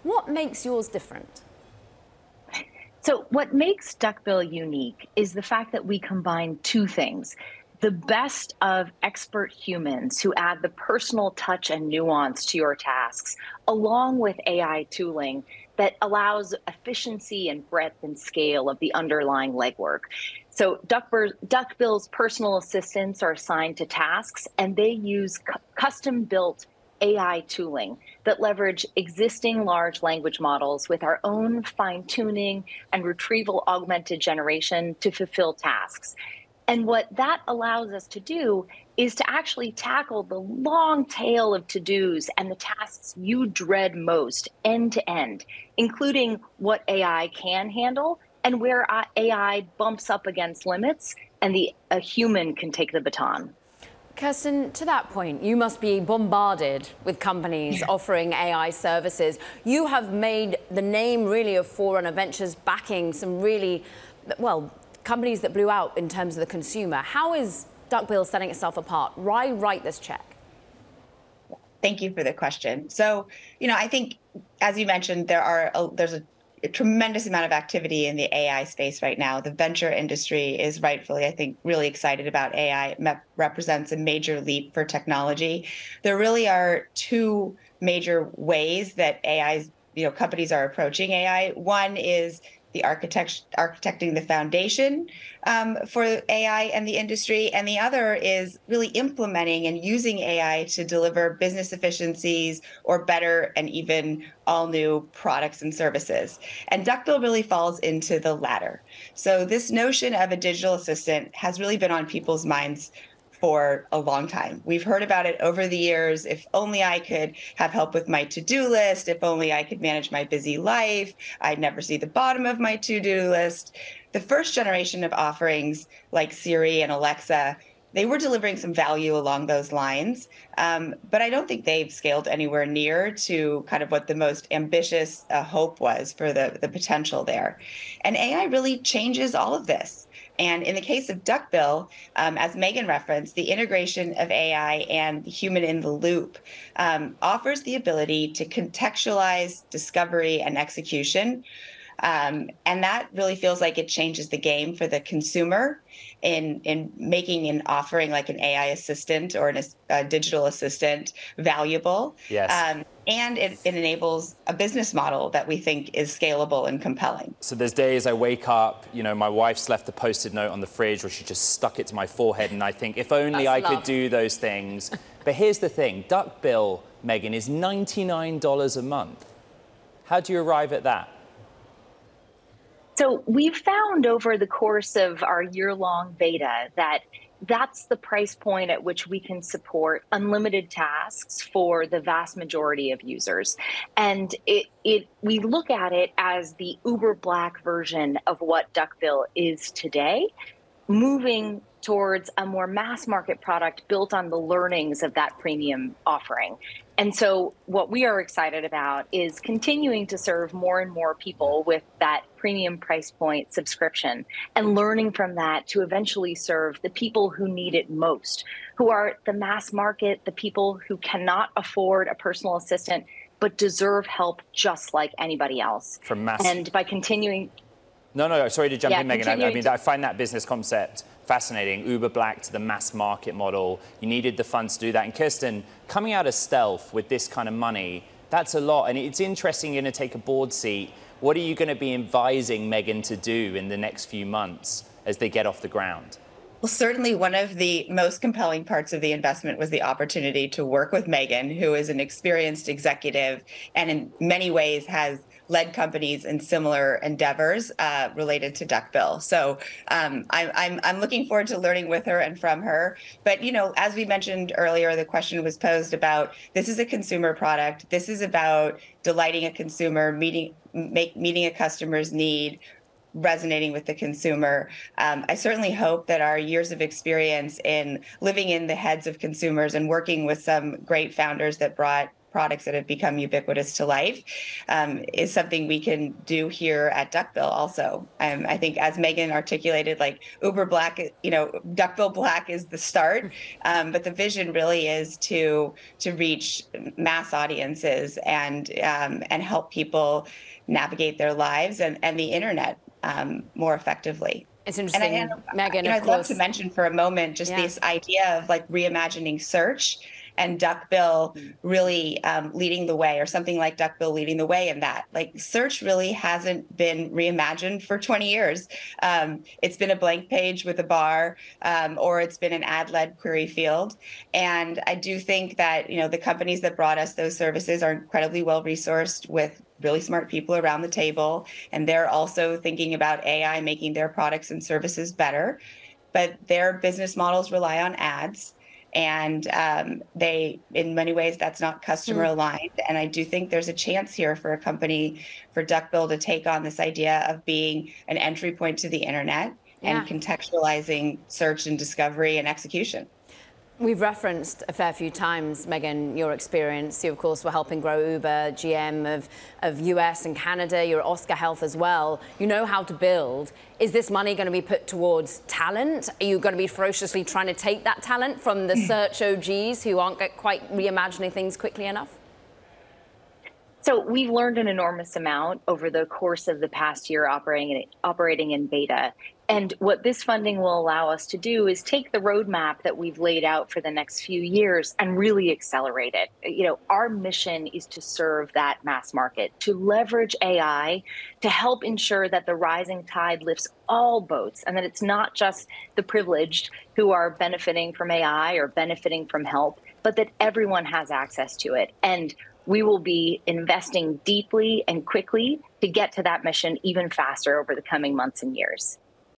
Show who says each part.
Speaker 1: What makes yours different?
Speaker 2: So what makes Duckbill unique is the fact that we combine two things. The best of expert humans who add the personal touch and nuance to your tasks, along with AI tooling that allows efficiency and breadth and scale of the underlying legwork. So Duckbill's personal assistants are assigned to tasks, and they use custom-built AI tooling that leverage existing large language models with our own fine-tuning and retrieval augmented generation to fulfill tasks. And what that allows us to do is to actually tackle the long tail of to-dos and the tasks you dread most end to end, including what AI can handle and where AI bumps up against limits and a human can take the baton.
Speaker 1: Kirsten, to that point, you must be bombarded with companies offering AI services. You have made the name really of Forerunner Ventures backing some really, well, companies that blew out in terms of the consumer. How is Duckbill setting itself apart? Why write this check?
Speaker 3: Thank you for the question. So, I think, as you mentioned, there's a tremendous amount of activity in the AI space right now. The venture industry is rightfully, I think, really excited about AI. It represents a major leap for technology. There really are two major ways that companies are approaching AI. One is the architecting the foundation for AI and the industry, and the other is really implementing and using AI to deliver business efficiencies or better and even all new products and services. And Duckbill really falls into the latter. So this notion of a digital assistant has really been on people's minds for a long time. We've heard about it over the years. If only I could have help with my to-do list, if only I could manage my busy life, I'd never see the bottom of my to-do list. The first generation of offerings like Siri and Alexa, they were delivering some value along those lines, but I don't think they've scaled anywhere near to kind of what the most ambitious hope was for the potential there. And AI really changes all of this. And in the case of Duckbill, as Meghan referenced, the integration of AI and human in the loop offers the ability to contextualize discovery and execution. And that really feels like it changes the game for the consumer in making an offering like an AI assistant or a digital assistant valuable.
Speaker 4: Yes.
Speaker 3: And it enables a business model that we think is scalable and compelling.
Speaker 4: So there's days I wake up, my wife's left a Post-it note on the fridge, or she just stuck it to my forehead, and I think, if only I could do those things. But here's the thing, Duckbill, Meghan, is $99 a month. How do you arrive at that?
Speaker 2: So we've found over the course of our year-long beta that that's the price point at which we can support unlimited tasks for the vast majority of users. And we look at it as the Uber Black version of what Duckbill is today, moving towards a more mass market product built on the learnings of that premium offering. And so what we are excited about is continuing to serve more and more people with that premium price point subscription and learning from that to eventually serve the people who need it most, who are the mass market, the people who cannot afford a personal assistant, but deserve help just like anybody else. And by continuing...
Speaker 4: No, sorry to jump in, Meghan. I find that business concept fascinating. Uber Black to the mass market model. You needed the funds to do that. And Kirsten, coming out of stealth with this kind of money, that's a lot. And it's interesting, you're going to take a board seat. What are you going to be advising Meghan to do in the next few months as they get off the ground?
Speaker 3: Well, certainly one of the most compelling parts of the investment was the opportunity to work with Meghan, who is an experienced executive and in many ways has led companies in similar endeavors related to Duckbill. So I'm looking forward to learning with her and from her. But, as we mentioned earlier, the question was posed about this is a consumer product. This is about delighting a consumer, meeting a customer's need, resonating with the consumer. I certainly hope that our years of experience in living in the heads of consumers and working with some great founders that brought products that have become ubiquitous to life, is something we can do here at Duckbill also. I think, as Meghan articulated, like Uber Black, Duckbill Black is the start, but the vision really is to reach mass audiences and help people navigate their lives and the internet more effectively.
Speaker 1: It's interesting, Meghan,
Speaker 3: I'd love to mention for a moment just this idea of like reimagining search, and Duckbill really leading the way, or something like Duckbill leading the way in that. Like, search really hasn't been reimagined for 20 years. It's been a blank page with a bar, or it's been an ad-led query field. And I do think that, the companies that brought us those services are incredibly well-resourced with really smart people around the table. And they're also thinking about AI making their products and services better. But their business models rely on ads. And they, in many ways, that's not customer aligned. And I do think there's a chance here for a company, for Duckbill, to take on this idea of being an entry point to the internet and contextualizing search and discovery and execution.
Speaker 1: We've referenced a fair few times, Meghan, your experience. You, of course, were helping grow Uber, GM of US and Canada. You're at Oscar Health as well. You know how to build. Is this money going to be put towards talent? Are you going to be ferociously trying to take that talent from the search OGs who aren't quite reimagining things quickly enough?
Speaker 2: So we've learned an enormous amount over the course of the past year operating in beta. And what this funding will allow us to do is take the roadmap that we've laid out for the next few years and really accelerate it. Our mission is to serve that mass market, to leverage AI to help ensure that the rising tide lifts all boats, and that it's not just the privileged who are benefiting from AI or benefiting from help, but that everyone has access to it. And we will be investing deeply and quickly to get to that mission even faster over the coming months and years.